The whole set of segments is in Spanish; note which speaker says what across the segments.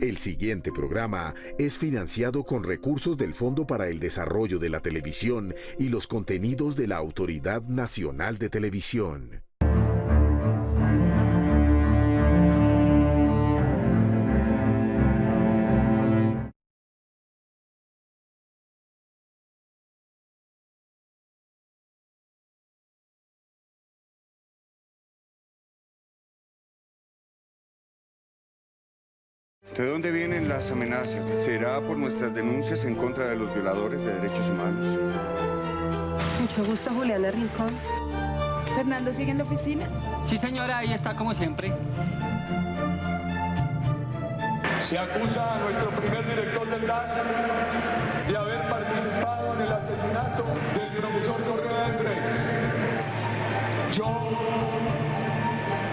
Speaker 1: El siguiente programa es financiado con recursos del Fondo para el Desarrollo de la Televisión y los contenidos de la Autoridad Nacional de Televisión.
Speaker 2: ¿De dónde vienen las amenazas? ¿Será por nuestras denuncias en contra de los violadores de derechos humanos?
Speaker 3: Mucho gusto, Juliana Rincón.
Speaker 4: ¿Fernando sigue en la oficina?
Speaker 5: Sí, señora, ahí está como siempre.
Speaker 6: Se acusa a nuestro primer director del DAS de haber participado en el asesinato del profesor Correa Andrés. Yo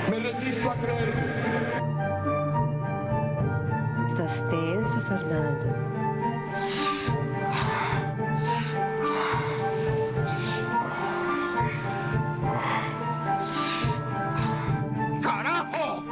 Speaker 6: me resisto a creerlo.
Speaker 3: Estás tenso, Fernando.
Speaker 5: ¡Carajo!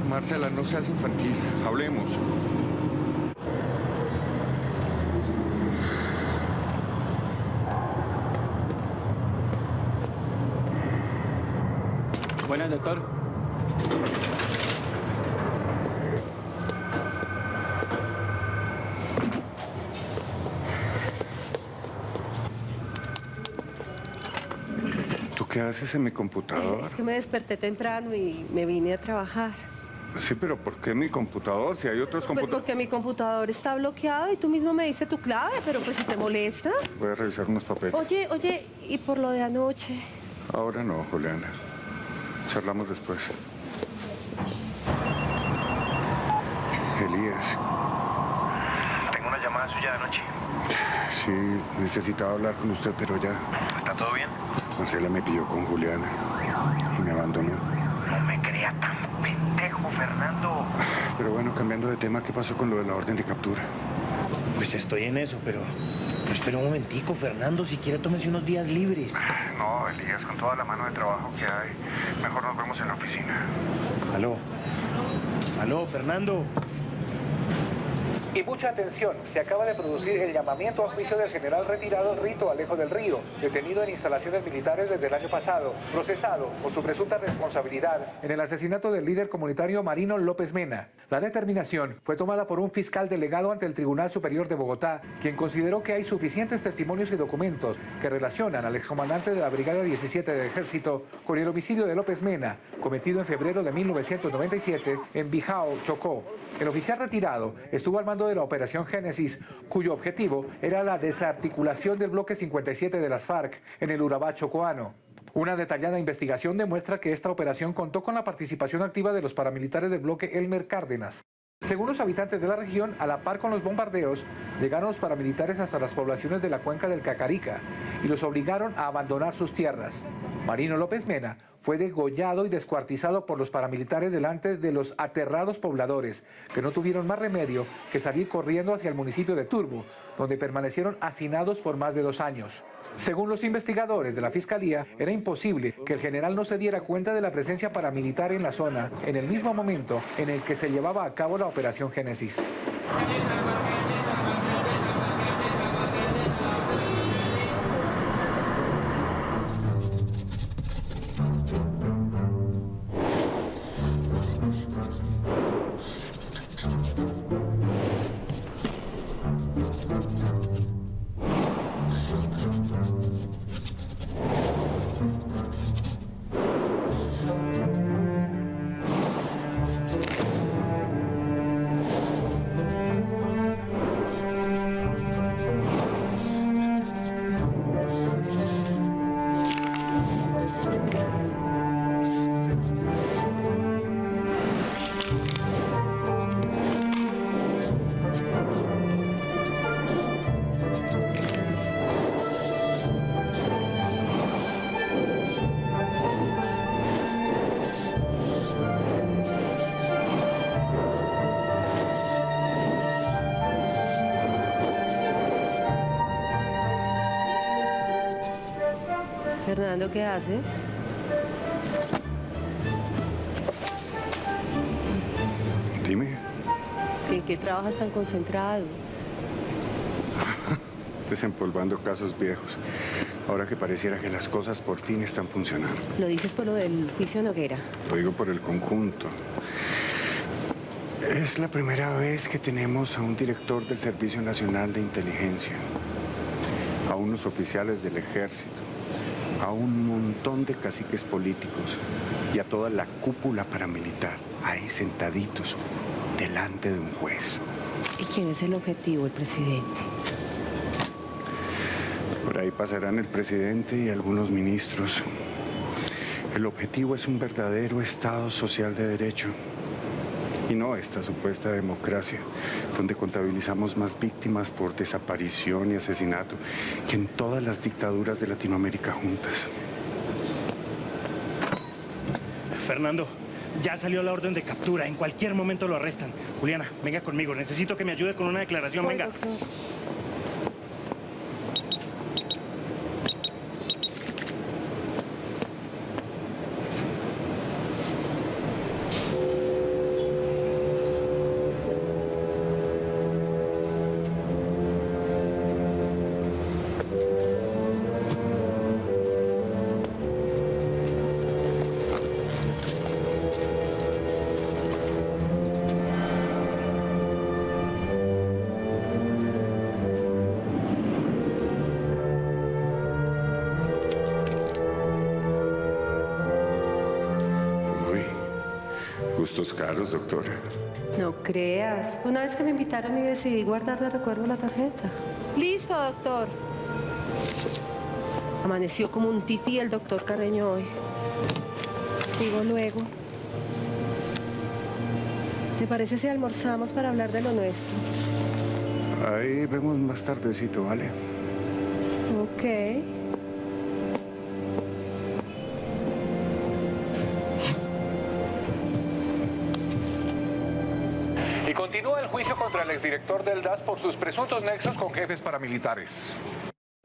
Speaker 2: Marcela, no seas infantil. Hablemos.
Speaker 5: Buenas, doctor.
Speaker 2: ¿Tú qué haces en mi computador?
Speaker 3: Es que me desperté temprano y me vine a trabajar.
Speaker 2: Sí, pero ¿por qué mi computador? Si hay otros
Speaker 3: Pues
Speaker 2: computadores.
Speaker 3: porque mi computador está bloqueado y tú mismo me diste tu clave, pero pues si te molesta.
Speaker 2: Voy a revisar unos papeles.
Speaker 3: Oye, ¿y por lo de anoche?
Speaker 2: Ahora no, Juliana. Charlamos después. Elías.
Speaker 7: Tengo una llamada suya de anoche.
Speaker 2: Sí, necesitaba hablar con usted, pero ya.
Speaker 7: ¿Está todo bien?
Speaker 2: Marcela me pilló con Juliana y me abandonó.
Speaker 7: No me crea tan pendejo, Fernando.
Speaker 2: Pero bueno, cambiando de tema, ¿qué pasó con lo de la orden de captura?
Speaker 7: Pues estoy en eso, pero espera un momentico, Fernando. Si quiere, tómese unos días libres.
Speaker 2: No, Elías, con toda la mano de trabajo que hay, mejor nos vemos en la oficina.
Speaker 7: Aló, Fernando.
Speaker 8: Y mucha atención, se acaba de producir el llamamiento a juicio del general retirado Rito Alejo del Río, detenido en instalaciones militares desde el año pasado, procesado por su presunta responsabilidad en el asesinato del líder comunitario Marino López Mena. La determinación fue tomada por un fiscal delegado ante el Tribunal Superior de Bogotá, quien consideró que hay suficientes testimonios y documentos que relacionan al excomandante de la Brigada 17 del Ejército con el homicidio de López Mena, cometido en febrero de 1997 en Bijao, Chocó. El oficial retirado estuvo al mando de la Operación Génesis, cuyo objetivo era la desarticulación del bloque 57 de las FARC en el Urabá chocoano. Una detallada investigación demuestra que esta operación contó con la participación activa de los paramilitares del bloque Elmer Cárdenas. Según los habitantes de la región, a la par con los bombardeos, llegaron los paramilitares hasta las poblaciones de la cuenca del Cacarica y los obligaron a abandonar sus tierras. Marino López Mena fue degollado y descuartizado por los paramilitares delante de los aterrados pobladores, que no tuvieron más remedio que salir corriendo hacia el municipio de Turbo, donde permanecieron hacinados por más de 2 años. Según los investigadores de la Fiscalía, era imposible que el general no se diera cuenta de la presencia paramilitar en la zona en el mismo momento en el que se llevaba a cabo la Operación Génesis.
Speaker 3: Fernando, ¿qué haces?
Speaker 2: Dime.
Speaker 3: ¿En qué trabajas tan concentrado?
Speaker 2: Desempolvando casos viejos. Ahora que pareciera que las cosas por fin están funcionando.
Speaker 3: ¿Lo dices por lo del juicio Noguera?
Speaker 2: Lo digo por el conjunto. Es la primera vez que tenemos a un director del Servicio Nacional de Inteligencia, a unos oficiales del Ejército, a un montón de caciques políticos y a toda la cúpula paramilitar, ahí sentaditos, delante de un juez.
Speaker 3: ¿Y quién es el objetivo, el presidente?
Speaker 2: Por ahí pasarán el presidente y algunos ministros. El objetivo es un verdadero Estado social de derecho. Y no esta supuesta democracia, donde contabilizamos más víctimas por desaparición y asesinato que en todas las dictaduras de Latinoamérica juntas.
Speaker 7: Fernando, ya salió la orden de captura. En cualquier momento lo arrestan. Juliana, venga conmigo. Necesito que me ayude con una declaración. Venga.
Speaker 3: Doctor.
Speaker 2: Gustos caros, doctora.
Speaker 3: No creas. Una vez que me invitaron y decidí guardar de recuerdo la tarjeta. Listo, doctor. Amaneció como un tití el doctor Carreño hoy. Sigo luego. ¿Te parece si almorzamos para hablar de lo nuestro?
Speaker 2: Ahí vemos más tardecito, ¿vale?
Speaker 3: Ok.
Speaker 8: Y continúa el juicio contra el exdirector del DAS por sus presuntos nexos con jefes paramilitares.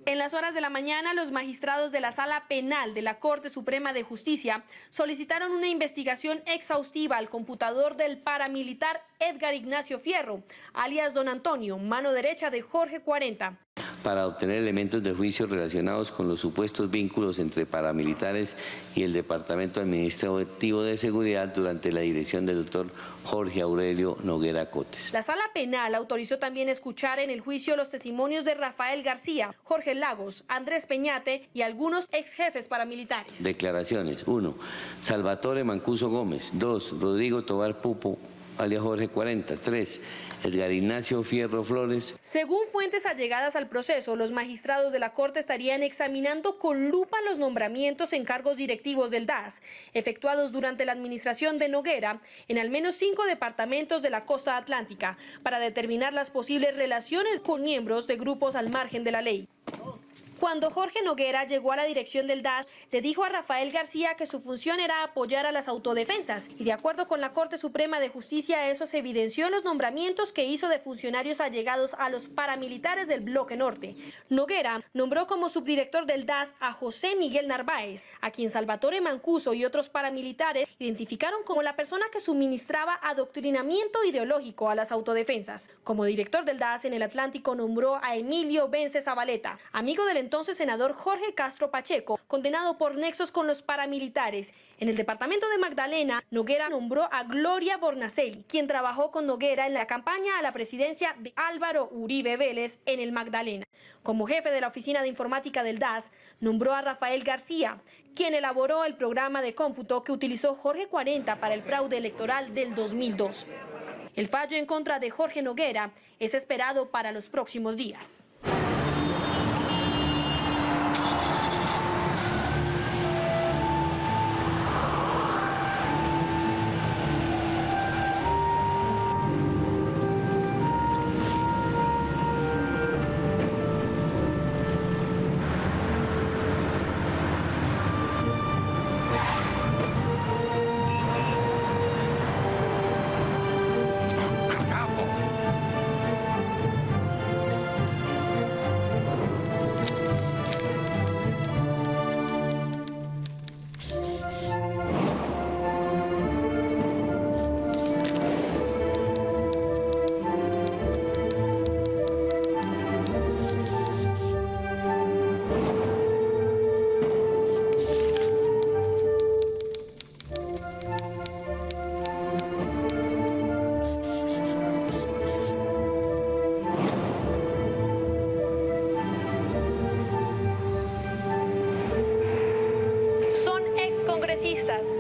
Speaker 9: En las horas de la mañana, los magistrados de la Sala Penal de la Corte Suprema de Justicia solicitaron una investigación exhaustiva al computador del paramilitar Edgar Ignacio Fierro, alias Don Antonio, mano derecha de Jorge 40.
Speaker 10: Para obtener elementos de juicio relacionados con los supuestos vínculos entre paramilitares y el Departamento Administrativo de Seguridad durante la dirección del doctor Jorge Aurelio Noguera Cotes.
Speaker 9: La Sala Penal autorizó también escuchar en el juicio los testimonios de Rafael García, Jorge Lagos, Andrés Peñate y algunos ex jefes paramilitares.
Speaker 10: Declaraciones: 1. Salvatore Mancuso Gómez. 2. Rodrigo Tobar Pupo, alias Jorge 40. 3. Edgar Ignacio Fierro Flores.
Speaker 9: Según fuentes allegadas al proceso, los magistrados de la Corte estarían examinando con lupa los nombramientos en cargos directivos del DAS, efectuados durante la administración de Noguera en al menos 5 departamentos de la costa atlántica, para determinar las posibles relaciones con miembros de grupos al margen de la ley. Cuando Jorge Noguera llegó a la dirección del DAS, le dijo a Rafael García que su función era apoyar a las autodefensas, y de acuerdo con la Corte Suprema de Justicia, eso se evidenció en los nombramientos que hizo de funcionarios allegados a los paramilitares del Bloque Norte. Noguera nombró como subdirector del DAS a José Miguel Narváez, a quien Salvatore Mancuso y otros paramilitares identificaron como la persona que suministraba adoctrinamiento ideológico a las autodefensas. Como director del DAS en el Atlántico nombró a Emilio Vence Zabaleta, amigo del entonces senador Jorge Castro Pacheco, condenado por nexos con los paramilitares. En el departamento de Magdalena, Noguera nombró a Gloria Bornacelli, quien trabajó con Noguera en la campaña a la presidencia de Álvaro Uribe Vélez en el Magdalena. Como jefe de la oficina de informática del DAS, nombró a Rafael García, quien elaboró el programa de cómputo que utilizó Jorge 40 para el fraude electoral del 2002. El fallo en contra de Jorge Noguera es esperado para los próximos días.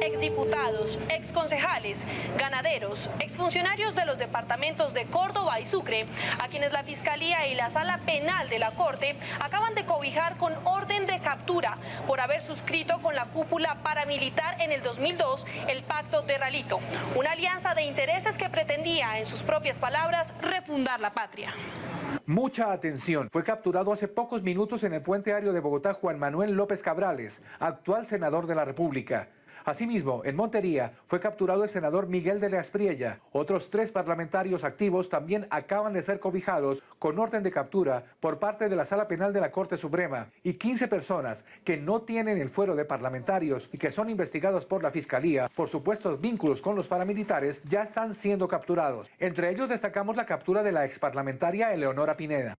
Speaker 9: Exdiputados, exconcejales, ganaderos, exfuncionarios de los departamentos de Córdoba y Sucre, a quienes la Fiscalía y la Sala Penal de la Corte acaban de cobijar con orden de captura por haber suscrito con la cúpula paramilitar en el 2002 el Pacto de Ralito, una alianza de intereses que pretendía, en sus propias palabras, refundar la patria.
Speaker 11: Mucha atención. Fue capturado hace pocos minutos en el puente aéreo de Bogotá Juan Manuel López Cabrales, actual senador de la República. Asimismo, en Montería fue capturado el senador Miguel de la Espriella. Otros 3 parlamentarios activos también acaban de ser cobijados con orden de captura por parte de la Sala Penal de la Corte Suprema, y 15 personas que no tienen el fuero de parlamentarios y que son investigados por la Fiscalía por supuestos vínculos con los paramilitares ya están siendo capturados. Entre ellos destacamos la captura de la exparlamentaria Eleonora Pineda.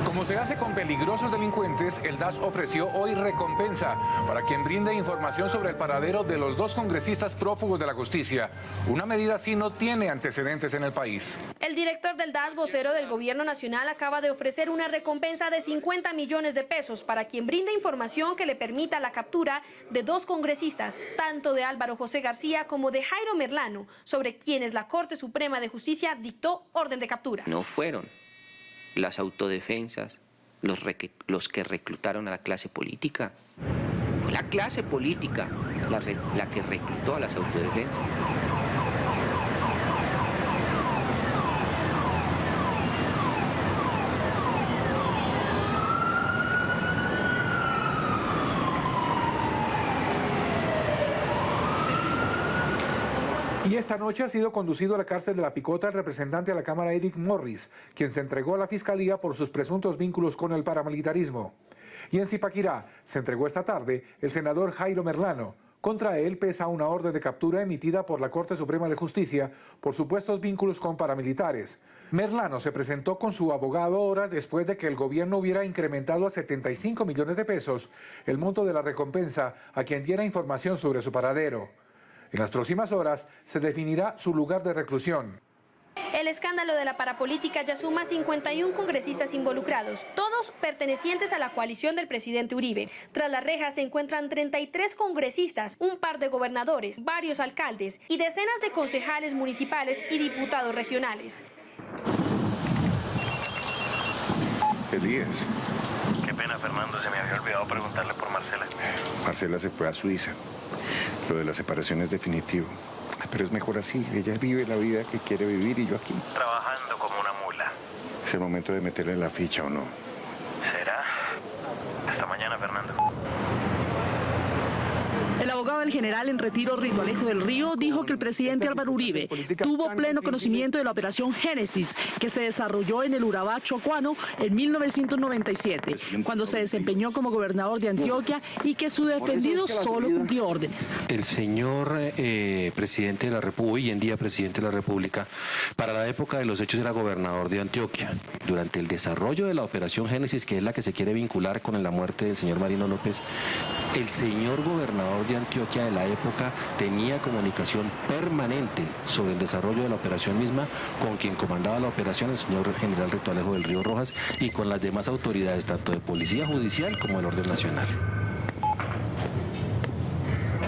Speaker 11: Como se hace con peligrosos delincuentes, el DAS ofreció hoy recompensa para quien brinde información sobre el paradero de los 2 congresistas prófugos de la justicia. Una medida así no tiene antecedentes en el país.
Speaker 9: El director del DAS, vocero del Gobierno Nacional, acaba de ofrecer una recompensa de 50 millones de pesos para quien brinde información que le permita la captura de 2 congresistas, tanto de Álvaro José García como de Jairo Merlano, sobre quienes la Corte Suprema de Justicia dictó orden de captura.
Speaker 12: No fueron las autodefensas los que reclutaron a la clase política. Fue la clase política la que reclutó a las autodefensas.
Speaker 11: Y esta noche ha sido conducido a la cárcel de La Picota el representante a la Cámara Eric Morris, quien se entregó a la Fiscalía por sus presuntos vínculos con el paramilitarismo. Y en Zipaquirá se entregó esta tarde el senador Jairo Merlano. Contra él pesa una orden de captura emitida por la Corte Suprema de Justicia por supuestos vínculos con paramilitares. Merlano se presentó con su abogado horas después de que el gobierno hubiera incrementado a 75 millones de pesos el monto de la recompensa a quien diera información sobre su paradero. En las próximas horas se definirá su lugar de reclusión.
Speaker 9: El escándalo de la parapolítica ya suma 51 congresistas involucrados, todos pertenecientes a la coalición del presidente Uribe. Tras las rejas se encuentran 33 congresistas, un par de gobernadores, varios alcaldes y decenas de concejales municipales y diputados regionales.
Speaker 2: Elías.
Speaker 13: Qué pena, Fernando, se me había olvidado preguntarle por Marcela.
Speaker 2: Marcela se fue a Suiza. Lo de la separación es definitivo. Pero es mejor así. Ella vive la vida que quiere vivir y yo aquí.
Speaker 13: Trabajando como una mula.
Speaker 2: Es el momento de meterle la ficha, ¿o no?
Speaker 13: ¿Será? Hasta mañana, Fernando.
Speaker 14: El abogado del general en retiro, Rito Alejo del Río, dijo que el presidente Álvaro Uribe tuvo pleno conocimiento de la operación Génesis, que se desarrolló en el Urabá chocuano en 1997, cuando se desempeñó como gobernador de Antioquia y que su defendido solo cumplió órdenes.
Speaker 15: El señor presidente de la República, hoy en día presidente de la República, para la época de los hechos era gobernador de Antioquia. Durante el desarrollo de la operación Génesis, que es la que se quiere vincular con la muerte del señor Marino López, el señor gobernador de Antioquia de la época tenía comunicación permanente sobre el desarrollo de la operación misma con quien comandaba la operación, el señor general Rito Alejo del Río Rojas, y con las demás autoridades, tanto de policía judicial como del orden nacional.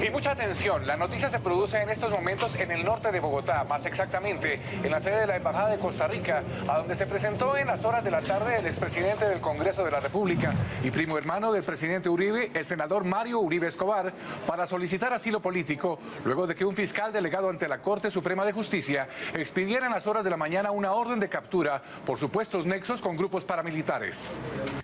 Speaker 11: Y mucha atención, la noticia se produce en estos momentos en el norte de Bogotá, más exactamente en la sede de la Embajada de Costa Rica, a donde se presentó en las horas de la tarde el expresidente del Congreso de la República y primo hermano del presidente Uribe, el senador Mario Uribe Escobar, para solicitar asilo político, luego de que un fiscal delegado ante la Corte Suprema de Justicia expidiera en las horas de la mañana una orden de captura por supuestos nexos con grupos paramilitares.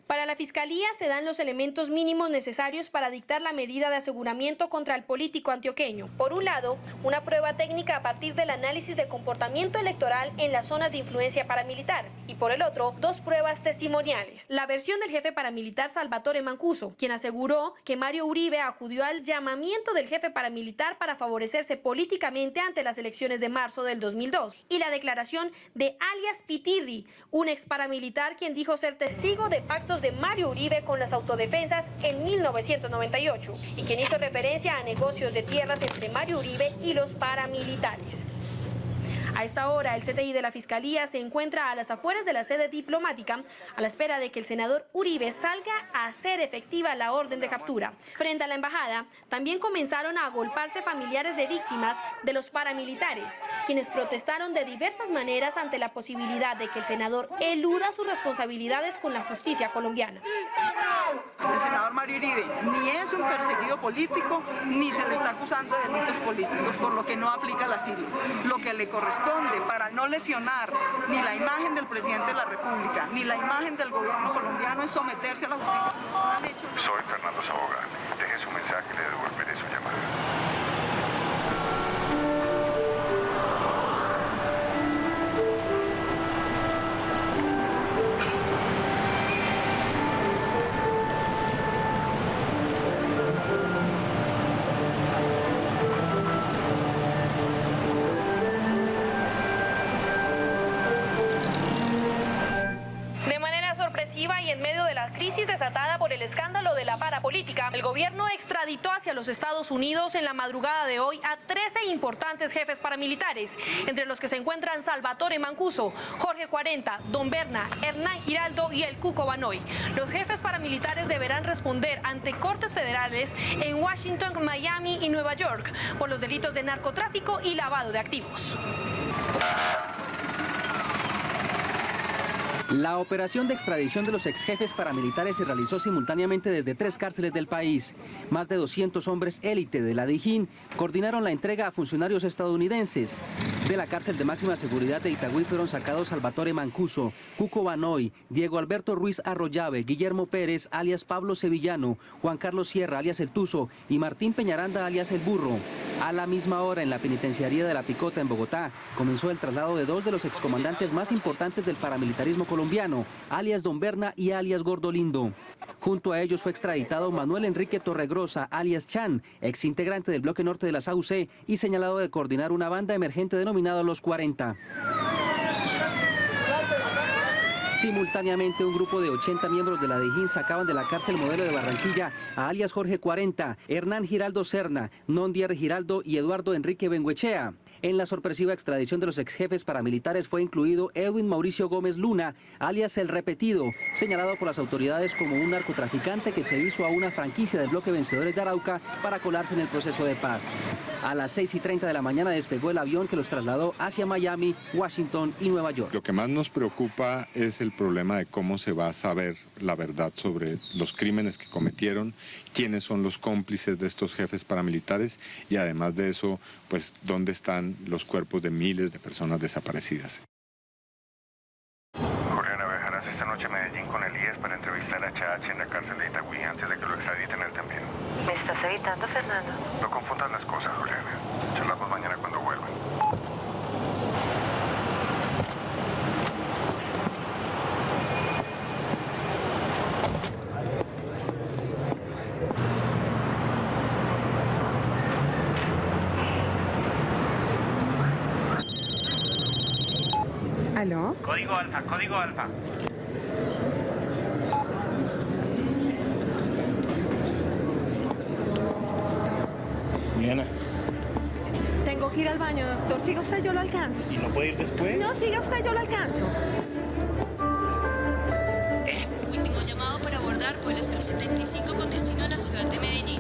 Speaker 9: Para la Fiscalía se dan los elementos mínimos necesarios para dictar la medida de aseguramiento contra el político antioqueño. Por un lado, una prueba técnica a partir del análisis de comportamiento electoral en las zonas de influencia paramilitar. Y por el otro, dos pruebas testimoniales. La versión del jefe paramilitar Salvatore Mancuso, quien aseguró que Mario Uribe acudió al llamamiento del jefe paramilitar para favorecerse políticamente ante las elecciones de marzo del 2002. Y la declaración de alias Pitirri, un ex paramilitar quien dijo ser testigo de pactos de Mario Uribe con las autodefensas en 1998 y quien hizo referencia a negocios de tierras entre Mario Uribe y los paramilitares. A esta hora, el CTI de la Fiscalía se encuentra a las afueras de la sede diplomática a la espera de que el senador Uribe salga a hacer efectiva la orden de captura. Frente a la embajada, también comenzaron a agolparse familiares de víctimas de los paramilitares, quienes protestaron de diversas maneras ante la posibilidad de que el senador eluda sus responsabilidades con la justicia colombiana.
Speaker 16: El senador Mario Uribe ni es un perseguido político, ni se le está acusando de delitos políticos, por lo que no aplica el asilo. Lo que le corresponde para no lesionar ni la imagen del presidente de la República, ni la imagen del gobierno colombiano es someterse a la justicia.
Speaker 13: Soy Fernando Saboga. Deje su mensaje y le devolveré su llamada.
Speaker 9: Y en medio de la crisis desatada por el escándalo de la parapolítica, el gobierno extraditó hacia los Estados Unidos en la madrugada de hoy a 13 importantes jefes paramilitares, entre los que se encuentran Salvatore Mancuso, Jorge 40, Don Berna, Hernán Giraldo y el Cuco Banoy. Los jefes paramilitares deberán responder ante cortes federales en Washington, Miami y Nueva York por los delitos de narcotráfico y lavado de activos.
Speaker 17: La operación de extradición de los exjefes paramilitares se realizó simultáneamente desde 3 cárceles del país. Más de 200 hombres élite de la DIJÍN coordinaron la entrega a funcionarios estadounidenses. De la cárcel de máxima seguridad de Itagüí fueron sacados Salvatore Mancuso, Cuco Banoy, Diego Alberto Ruiz Arroyave, Guillermo Pérez, alias Pablo Sevillano, Juan Carlos Sierra, alias El Tuzo, y Martín Peñaranda, alias El Burro. A la misma hora, en la penitenciaría de La Picota, en Bogotá, comenzó el traslado de dos de los excomandantes más importantes del paramilitarismo colombiano, alias Don Berna y alias Gordolindo. Junto a ellos fue extraditado Manuel Enrique Torregrosa, alias Chan, exintegrante del bloque norte de las AUC y señalado de coordinar una banda emergente denominada Los 40. Simultáneamente, un grupo de 80 miembros de la DIJÍN sacaban de la cárcel Modelo de Barranquilla a alias Jorge 40, Hernán Giraldo Serna, Nondier Giraldo y Eduardo Enrique Benguechea. En la sorpresiva extradición de los exjefes paramilitares fue incluido Edwin Mauricio Gómez Luna, alias El Repetido, señalado por las autoridades como un narcotraficante que se hizo a una franquicia del bloque Vencedores de Arauca para colarse en el proceso de paz. A las 6:30 de la mañana despegó el avión que los trasladó hacia Miami, Washington y Nueva York.
Speaker 18: Lo que más nos preocupa es el problema de cómo se va a saber la verdad sobre los crímenes que cometieron, quiénes son los cómplices de estos jefes paramilitares y además de eso, pues dónde están los cuerpos de miles de personas desaparecidas.
Speaker 13: Juliana, viajarás esta noche a Medellín con Elías para entrevistar a Chachi en la cárcel de Itagüí antes de que lo extraditen él también.
Speaker 3: ¿Me estás evitando, Fernando?
Speaker 13: No confundas las cosas, Juliana. Charlamos mañana cuando vuelvan.
Speaker 3: ¿Aló?
Speaker 19: Código Alfa, código Alfa.
Speaker 7: Juliana.
Speaker 3: Tengo que ir al baño, doctor. Siga usted, yo lo alcanzo.
Speaker 7: ¿Y no puede ir después?
Speaker 3: No, siga usted, yo lo alcanzo.
Speaker 20: Último llamado para abordar vuelo 075 con destino a la ciudad de Medellín.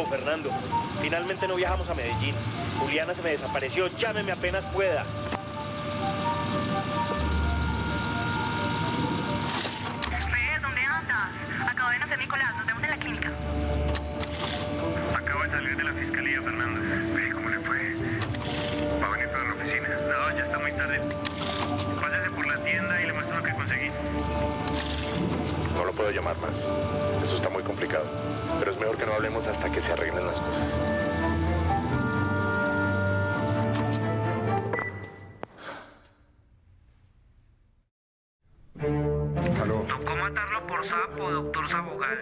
Speaker 7: Fernando, finalmente no viajamos a Medellín. Juliana se me desapareció, llámeme apenas pueda.
Speaker 20: Fred, ¿dónde andas? Acabo de nacer Nicolás, nos vemos en la clínica.
Speaker 13: Acabo de salir de la fiscalía, Fernando. Ve cómo le fue. ¿Va a venir para la oficina? No, ya está muy tarde. Pásese por la tienda y le muestro lo que conseguí.
Speaker 21: No lo puedo llamar más. Eso está muy complicado. Pero es mejor que no hablemos hasta que se arreglen las cosas.
Speaker 13: ¿Aló?
Speaker 19: ¿Tocó matarlo por sapo, doctor Sabogal?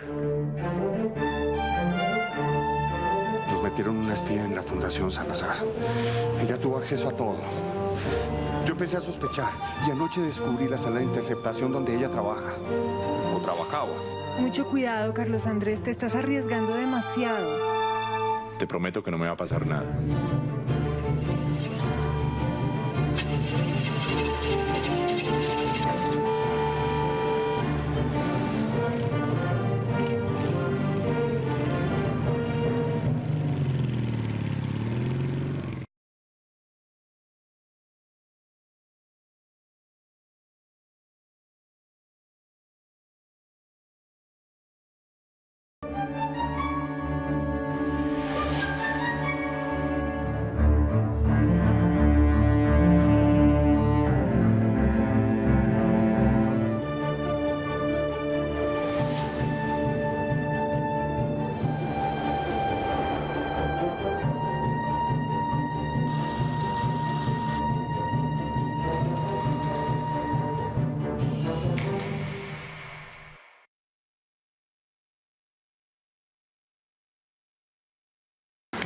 Speaker 2: Nos metieron una espía en la Fundación Salazar. Ella tuvo acceso a todo. Yo empecé a sospechar y anoche descubrí la sala de interceptación donde ella trabaja. O trabajaba.
Speaker 4: Mucho cuidado, Carlos Andrés, te estás arriesgando demasiado.
Speaker 21: Te prometo que no me va a pasar nada.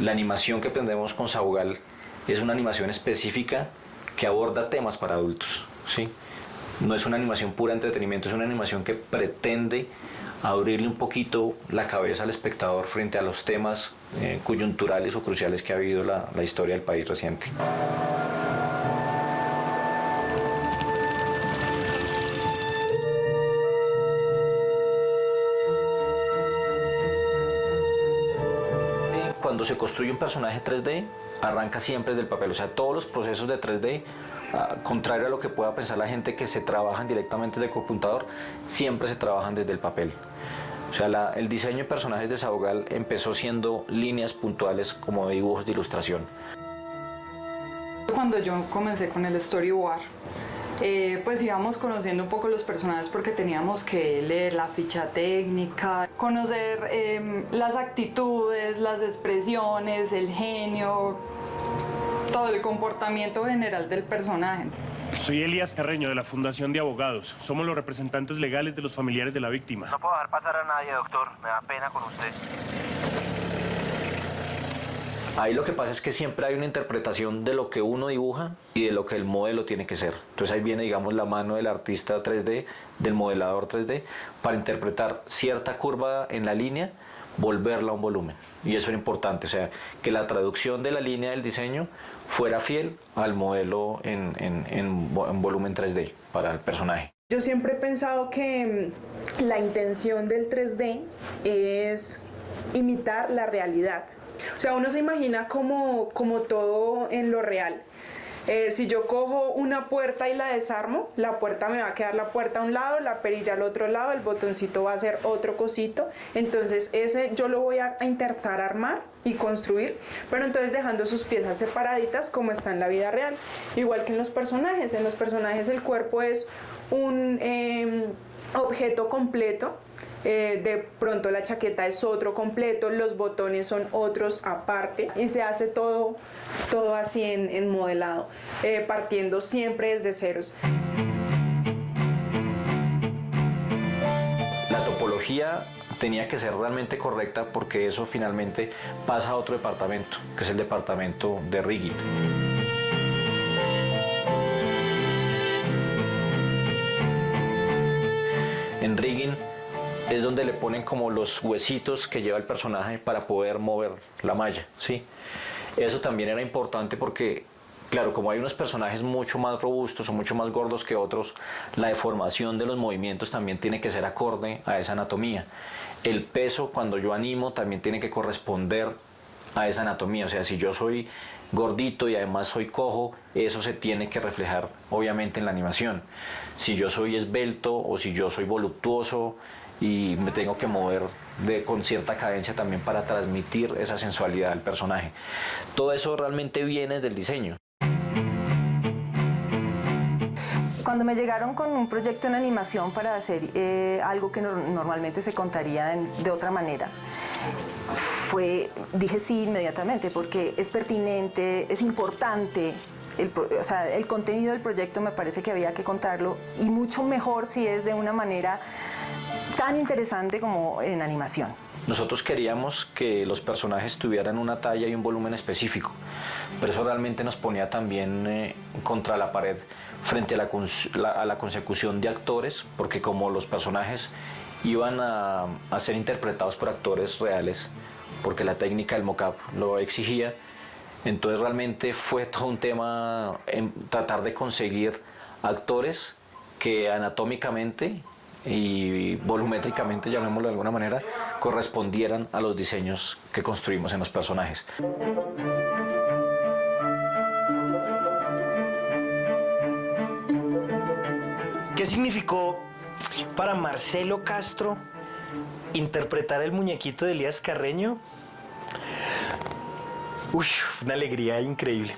Speaker 1: La animación que aprendemos con Sabogal es una animación específica que aborda temas para adultos, ¿sí? No es una animación pura entretenimiento, es una animación que pretende abrirle un poquito la cabeza al espectador frente a los temas coyunturales o cruciales que ha vivido la historia del país reciente. Cuando se construye un personaje 3D, arranca siempre desde el papel, o sea, todos los procesos de 3D, contrario a lo que pueda pensar la gente que se trabajan directamente desde el computador, siempre se trabajan desde el papel. O sea, el diseño de personajes de Sabogal empezó siendo líneas puntuales como de dibujos de ilustración.
Speaker 22: Cuando yo comencé con el storyboard, pues íbamos conociendo un poco los personajes porque teníamos que leer la ficha técnica, conocer las actitudes, las expresiones, el genio, todo el comportamiento general del personaje.
Speaker 7: Soy Elías Carreño, de la Fundación de Abogados. Somos los representantes legales de los familiares de la víctima.
Speaker 19: No puedo dejar pasar a nadie, doctor. Me da pena con usted.
Speaker 1: Ahí lo que pasa es que siempre hay una interpretación de lo que uno dibuja y de lo que el modelo tiene que ser. Entonces ahí viene, digamos, la mano del artista 3D, del modelador 3D, para interpretar cierta curva en la línea, volverla a un volumen. Y eso era importante, o sea, que la traducción de la línea del diseño fuera fiel al modelo en volumen 3D para el personaje.
Speaker 23: Yo siempre he pensado que la intención del 3D es imitar la realidad. O sea, uno se imagina como todo en lo real. Si yo cojo una puerta y la desarmo, la puerta me va a quedar la puerta a un lado, la perilla al otro lado, el botoncito va a ser otro cosito. Entonces ese yo lo voy a intentar armar y construir, pero entonces dejando sus piezas separaditas como está en la vida real. Igual que en los personajes. En los personajes el cuerpo es un objeto completo. De pronto la chaqueta es otro completo, los botones son otros aparte y se hace todo así en modelado, partiendo siempre desde ceros.
Speaker 1: La topología tenía que ser realmente correcta porque eso finalmente pasa a otro departamento, que es el departamento de rigging. En rigging es donde le ponen como los huesitos que lleva el personaje para poder mover la malla, ¿sí? Eso también era importante porque, claro, como hay unos personajes mucho más robustos o mucho más gordos que otros, la deformación de los movimientos también tiene que ser acorde a esa anatomía. El peso, cuando yo animo, también tiene que corresponder a esa anatomía. O sea, si yo soy gordito y además soy cojo, eso se tiene que reflejar obviamente en la animación. Si yo soy esbelto o si yo soy voluptuoso y me tengo que mover con cierta cadencia también para transmitir esa sensualidad al personaje. Todo eso realmente viene del diseño.
Speaker 24: Cuando me llegaron con un proyecto en animación para hacer algo que normalmente se contaría de otra manera, dije sí inmediatamente porque es pertinente, es importante. O sea, el contenido del proyecto me parece que había que contarlo y mucho mejor si es de una manera tan interesante como en animación.
Speaker 1: Nosotros queríamos que los personajes tuvieran una talla y un volumen específico, pero eso realmente nos ponía también contra la pared frente a la consecución de actores, porque como los personajes iban a ser interpretados por actores reales, porque la técnica del mock-up lo exigía, entonces realmente fue todo un tema en tratar de conseguir actores que anatómicamente y volumétricamente, llamémoslo de alguna manera, correspondieran a los diseños que construimos en los personajes.
Speaker 25: ¿Qué significó para Marcelo Castro interpretar el muñequito de Elías Carreño? Una alegría increíble.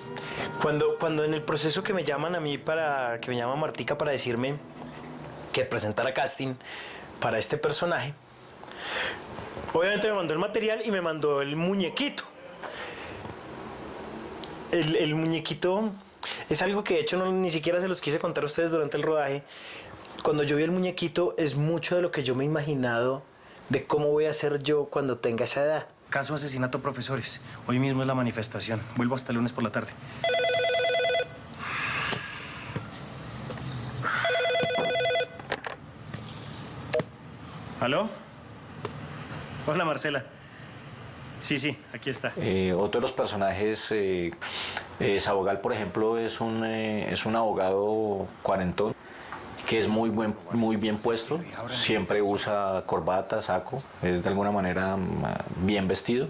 Speaker 25: Cuando en el proceso que me llaman a mí que me llama Martica para decirme que presentara casting para este personaje, obviamente me mandó el material y me mandó el muñequito. El muñequito es algo que de hecho ni siquiera se los quise contar a ustedes durante el rodaje. Cuando yo vi el muñequito es mucho de lo que yo me he imaginado de cómo voy a ser yo cuando tenga esa edad.
Speaker 7: Caso asesinato profesores. Hoy mismo es la manifestación. Vuelvo hasta el lunes por la tarde. ¿Aló? Hola, Marcela. Sí, aquí está.
Speaker 1: Otro de los personajes, Sabogal, por ejemplo, es un abogado cuarentón que es muy bien puesto, siempre usa corbata, saco, es de alguna manera bien vestido.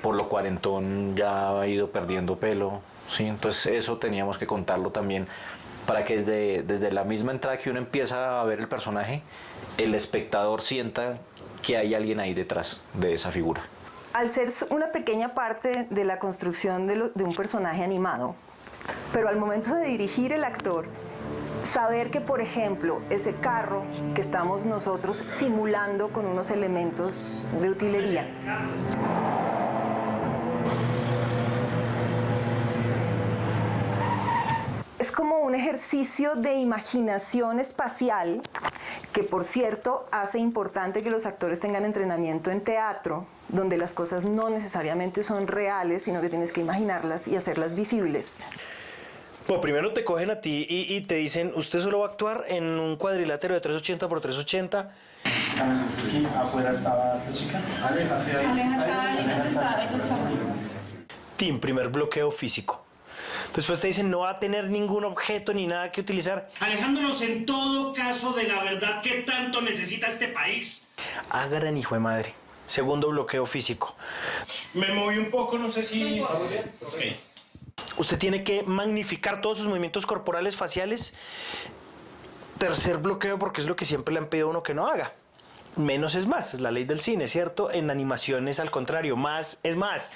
Speaker 1: Por lo cuarentón ya ha ido perdiendo pelo, ¿sí? Entonces eso teníamos que contarlo también para que desde la misma entrada que uno empieza a ver el personaje, el espectador sienta que hay alguien ahí detrás de esa figura.
Speaker 24: Al ser una pequeña parte de la construcción de un personaje animado, pero al momento de dirigir el actor, saber que, por ejemplo, ese carro que estamos nosotros simulando con unos elementos de utilería, es como un ejercicio de imaginación espacial que, por cierto, hace importante que los actores tengan entrenamiento en teatro, donde las cosas no necesariamente son reales, sino que tienes que imaginarlas y hacerlas visibles.
Speaker 25: Bueno, primero te cogen a ti y te dicen, usted solo va a actuar en un cuadrilátero de 380 por 380.
Speaker 5: Aquí afuera estaba esta chica. Aleja estaba.
Speaker 25: Team, primer bloqueo físico. Después te dicen, no va a tener ningún objeto ni nada que utilizar.
Speaker 5: Alejándonos en todo caso de la verdad que tanto necesita este país.
Speaker 25: Ah, gran hijo de madre. Segundo bloqueo físico.
Speaker 5: Me moví un poco, no sé si...
Speaker 25: Okay. Usted tiene que magnificar todos sus movimientos corporales, faciales. Tercer bloqueo, porque es lo que siempre le han pedido a uno que no haga. Menos es más, es la ley del cine, ¿cierto? En animación es al contrario, más es más.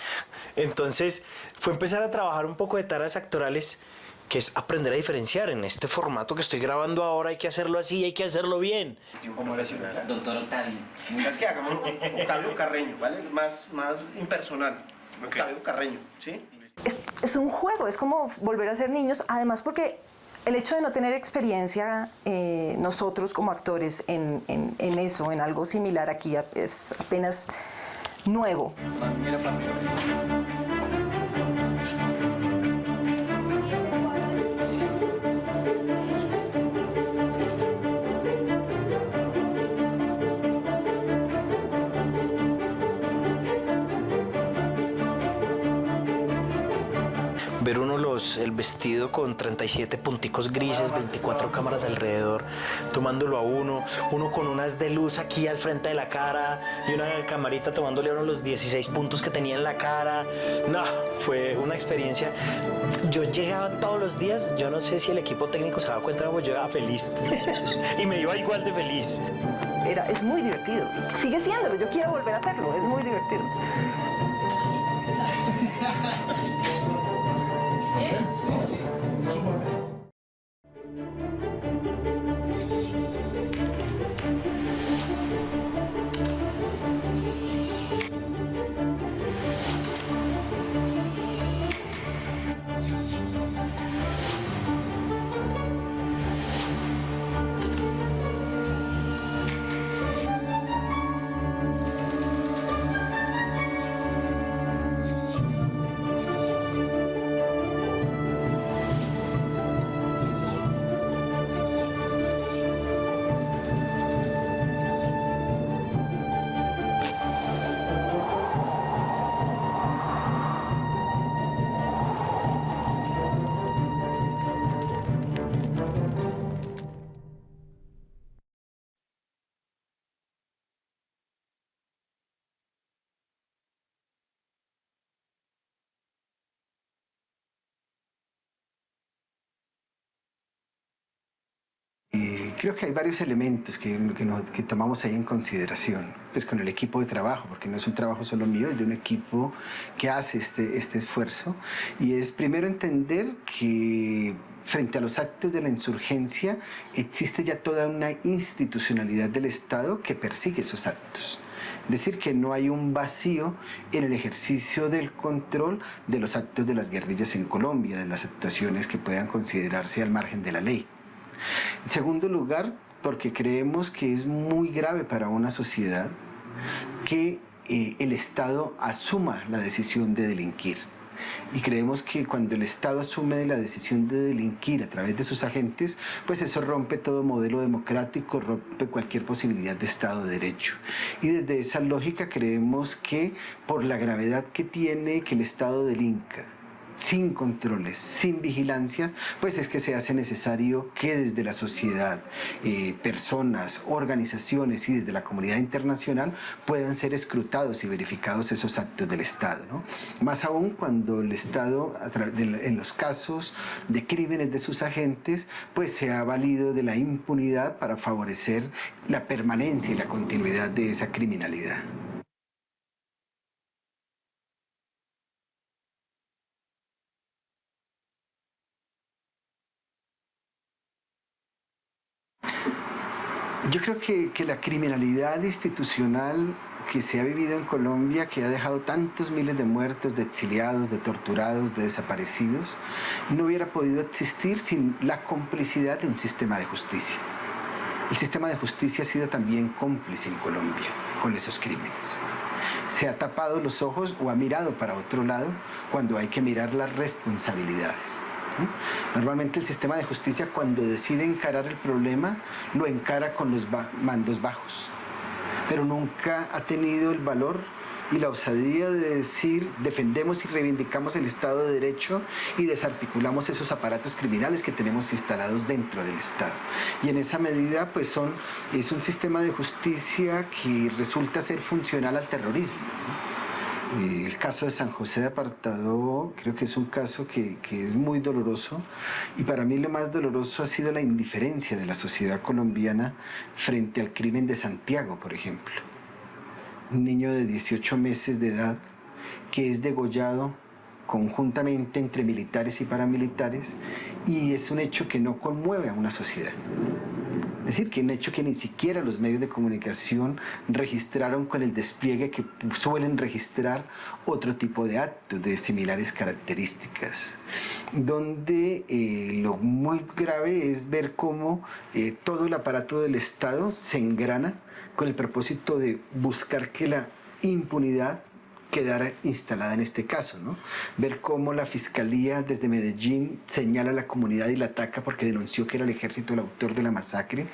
Speaker 25: Entonces, fue empezar a trabajar un poco de tareas actorales, que es aprender a diferenciar. En este formato que estoy grabando ahora hay que hacerlo así, hay que hacerlo bien.
Speaker 6: Doctor Octavio. ¿Sabes qué? Hagamos Octavio Carreño, ¿vale? Más impersonal. Okay. Octavio Carreño, ¿sí?
Speaker 24: Es un juego, es como volver a ser niños, además porque el hecho de no tener experiencia nosotros como actores en eso, en algo similar aquí, es apenas nuevo.
Speaker 25: Ver uno el vestido con 37 punticos grises, 24 cámaras alrededor, tomándolo a uno con unas de luz aquí al frente de la cara y una camarita tomándole a uno los 16 puntos que tenía en la cara. No, fue una experiencia. Yo llegaba todos los días, yo no sé si el equipo técnico se daba cuenta, pero yo llegaba feliz y me iba igual de feliz.
Speaker 24: Es muy divertido, sigue siéndolo, yo quiero volver a hacerlo, es muy divertido.
Speaker 8: Creo que hay varios elementos que tomamos ahí en consideración, pues con el equipo de trabajo, porque no es un trabajo solo mío, es de un equipo que hace este esfuerzo, y es primero entender que frente a los actos de la insurgencia existe ya toda una institucionalidad del Estado que persigue esos actos. Es decir, que no hay un vacío en el ejercicio del control de los actos de las guerrillas en Colombia, de las actuaciones que puedan considerarse al margen de la ley. En segundo lugar, porque creemos que es muy grave para una sociedad que el Estado asuma la decisión de delinquir. Y creemos que cuando el Estado asume la decisión de delinquir a través de sus agentes, pues eso rompe todo modelo democrático, rompe cualquier posibilidad de Estado de Derecho. Y desde esa lógica creemos que por la gravedad que tiene que el Estado delinca, sin controles, sin vigilancia, pues es que se hace necesario que desde la sociedad, personas, organizaciones y desde la comunidad internacional puedan ser escrutados y verificados esos actos del Estado, ¿no? Más aún cuando el Estado, en los casos de crímenes de sus agentes, pues se ha valido de la impunidad para favorecer la permanencia y la continuidad de esa criminalidad. Yo creo que la criminalidad institucional que se ha vivido en Colombia, que ha dejado tantos miles de muertos, de exiliados, de torturados, de desaparecidos, no hubiera podido existir sin la complicidad de un sistema de justicia. El sistema de justicia ha sido también cómplice en Colombia con esos crímenes. Se ha tapado los ojos o ha mirado para otro lado cuando hay que mirar las responsabilidades. Normalmente el sistema de justicia, cuando decide encarar el problema, lo encara con los mandos bajos, pero nunca ha tenido el valor y la osadía de decir: defendemos y reivindicamos el Estado de Derecho y desarticulamos esos aparatos criminales que tenemos instalados dentro del Estado. Y en esa medida, pues es un sistema de justicia que resulta ser funcional al terrorismo, ¿no? El caso de San José de Apartadó creo que es un caso que es muy doloroso, y para mí lo más doloroso ha sido la indiferencia de la sociedad colombiana frente al crimen de Santiago, por ejemplo. Un niño de 18 meses de edad que es degollado conjuntamente entre militares y paramilitares, y es un hecho que no conmueve a una sociedad. Es decir, que un hecho que ni siquiera los medios de comunicación registraron con el despliegue que suelen registrar otro tipo de actos de similares características. Donde lo muy grave es ver cómo todo el aparato del Estado se engrana con el propósito de buscar que la impunidad quedara instalada en este caso, ¿no? Ver cómo la Fiscalía desde Medellín señala a la comunidad y la ataca porque denunció que era el ejército el autor de la masacre,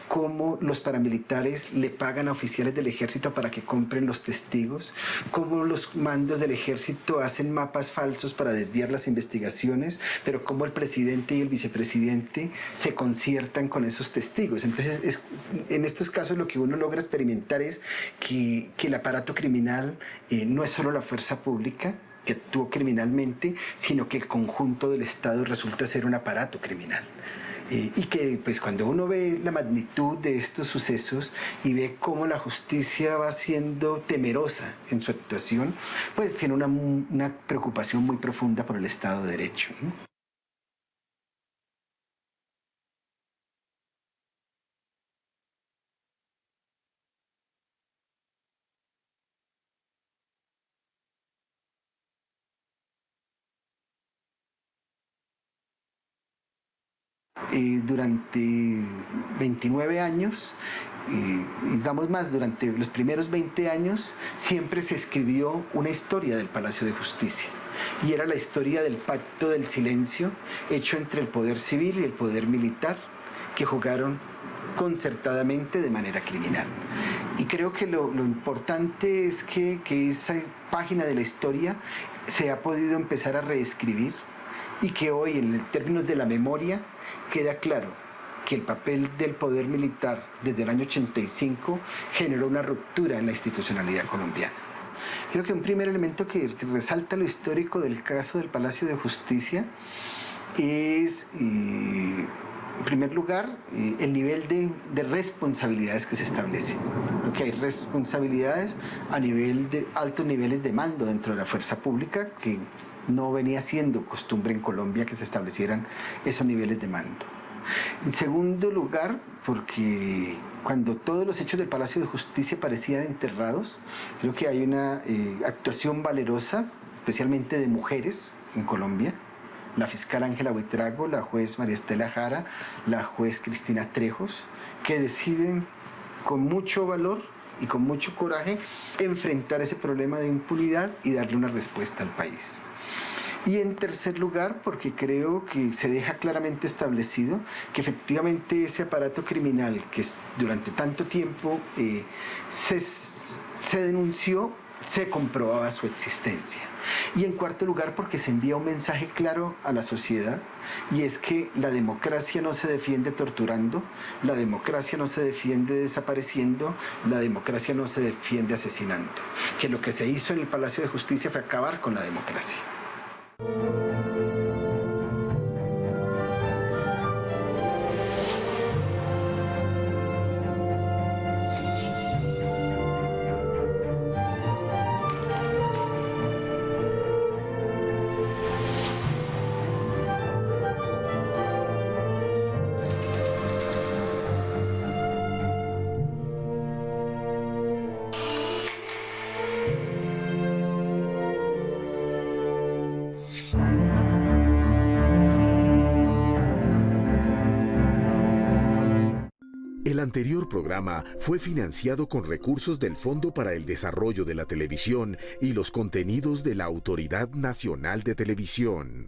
Speaker 8: cómo los paramilitares le pagan a oficiales del ejército para que compren los testigos, cómo los mandos del ejército hacen mapas falsos para desviar las investigaciones, pero cómo el presidente y el vicepresidente se conciertan con esos testigos. Entonces, en estos casos lo que uno logra experimentar es que el aparato criminal no es solo la fuerza pública que actuó criminalmente, sino que el conjunto del Estado resulta ser un aparato criminal. Y que pues cuando uno ve la magnitud de estos sucesos y ve cómo la justicia va siendo temerosa en su actuación, pues tiene una preocupación muy profunda por el Estado de Derecho, ¿no? Durante 29 años, digamos más, durante los primeros 20 años, siempre se escribió una historia del Palacio de Justicia. Y era la historia del pacto del silencio hecho entre el poder civil y el poder militar, que jugaron concertadamente de manera criminal. Y creo que lo importante es que esa página de la historia se ha podido empezar a reescribir, y que hoy, en términos de la memoria, queda claro que el papel del poder militar desde el año 85 generó una ruptura en la institucionalidad colombiana. Creo que un primer elemento que resalta lo histórico del caso del Palacio de Justicia es, en primer lugar, el nivel de responsabilidades que se establece. Creo que hay responsabilidades a nivel de altos niveles de mando dentro de la fuerza pública, que no venía siendo costumbre en Colombia que se establecieran esos niveles de mando. En segundo lugar, porque cuando todos los hechos del Palacio de Justicia parecían enterrados, creo que hay una actuación valerosa, especialmente de mujeres en Colombia, la fiscal Ángela Buitrago, la juez María Estela Jara, la juez Cristina Trejos, que deciden con mucho valor y con mucho coraje enfrentar ese problema de impunidad y darle una respuesta al país. Y en tercer lugar, porque creo que se deja claramente establecido que efectivamente ese aparato criminal que durante tanto tiempo se denunció, se comprobaba su existencia. Y en cuarto lugar, porque se envía un mensaje claro a la sociedad, y es que la democracia no se defiende torturando, la democracia no se defiende desapareciendo, la democracia no se defiende asesinando. Que lo que se hizo en el Palacio de Justicia fue acabar con la democracia.
Speaker 10: El anterior programa fue financiado con recursos del Fondo para el Desarrollo de la Televisión y los contenidos de la Autoridad Nacional de Televisión.